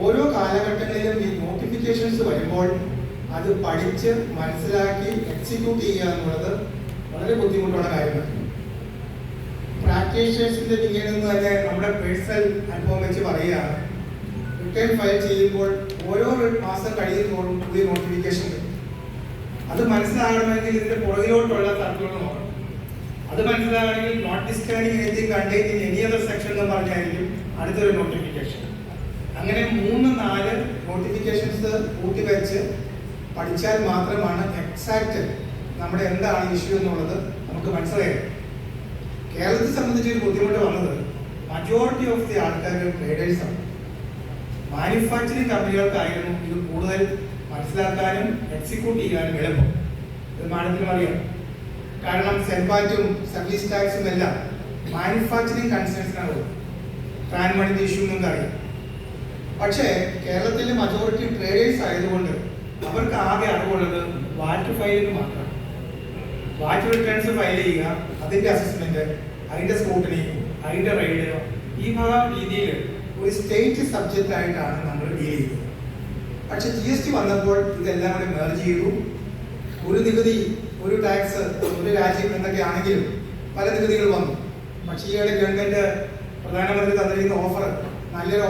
ഓരോ കാലഘട്ടങ്ങളിലും ഈ നോട്ടിഫിക്കേഷൻസ് വരുമ്പോൾ അത് പഠിച്ച് മനസ്സിലാക്കി എക്സിക്യൂട്ട് ചെയ്യുക എന്നുള്ളത് വളരെ ബുദ്ധിമുട്ടുള്ള കാര്യമാണ്. പ്രാക്ടീഷണേഴ്സിന്റെ പിന്നീട് നിന്ന് തന്നെ നമ്മുടെ പേഴ്സണൽ അനുഭവം വെച്ച് പറയുകയാണ്, റിട്ടേൺ ഫയൽ ചെയ്യുമ്പോൾ ഓരോ മാസം കഴിയുന്നതോറും പുതിയ നോട്ടിഫിക്കേഷൻ വരും. അത് മനസ്സിലാകണമെങ്കിൽ ഇതിന്റെ പുറകിലോട്ടുള്ള തരത്തിലുള്ള നോക്കണം. അത് മനസ്സിലാകണമെങ്കിൽ not discarding anything contained in any other section എന്ന് പറഞ്ഞായിരിക്കും അടുത്തൊരു നോട്ടിഫിക്കേഷൻ. അങ്ങനെ 3-4 നോട്ടിഫിക്കേഷൻസ് കൂട്ടിവെച്ച് പഠിച്ചാൽ മാത്രമാണ് എക്സാക്റ്റ് നമ്മുടെ എന്താണ് ഇഷ്യൂ എന്നുള്ളത് നമുക്ക് മനസ്സിലായത്. കേരളത്തെ സംബന്ധിച്ച് ഒരു ബുദ്ധിമുട്ട് വന്നത് മജോറിറ്റി ഓഫ് ദി ആൾക്കാർ ട്രേഡേഴ്സാണ്. മാനുഫാക്ചറിങ് കമ്പനികൾക്കായിരുന്നു ഇത് കൂടുതൽ മനസ്സിലാക്കാനും എക്സിക്യൂട്ട് ചെയ്യാനും എളുപ്പം. ഇത് മാഡത്തിനും അറിയാം. കാരണം സെൽപാറ്റും സർവീസ് ടാക്സും എല്ലാം മാനുഫാക്ചറിങ് കൺസേൺസിനാണ്. ട്രാൻമണിന്റെ ഇഷ്യൂ നിങ്ങൾക്ക് അറിയാം. പക്ഷേ കേരളത്തിലെ മജോറിറ്റി ട്രേഡേഴ്സ് ആയതുകൊണ്ട് അവർക്ക് ആകെ അറിവുള്ളത് വാറ്റ് ഫയലിന് മാത്രമാണ്. വാറ്റ് റിട്ടേൺസ് ഫയൽ ചെയ്യുക, അതിന്റെ അസസ്മെന്റ്, അതിന്റെ സ്ക്രൂട്ടനി, അതിന്റെ റെയ്ഡ്, ഈ രീതിയിൽ ഒരു സ്റ്റേറ്റ് സബ്ജക്റ്റ് ആയിട്ടാണ് നമ്മൾ ഡീൽ ചെയ്യുന്നത്. പക്ഷെ GST വന്നപ്പോൾ ഇതെല്ലാം കൂടി മെർജ് ചെയ്തു. ഒരു നികുതി, ഒരു ടാക്സ്, ഒരു രാജ്യം എന്നൊക്കെയാണെങ്കിലും പല നികുതികൾ വന്നു. പക്ഷേ ഈയിടെ ഗവൺമെന്റ് പ്രധാനമന്ത്രി തന്നിരിക്കുന്ന ഓഫർ നല്ലൊരു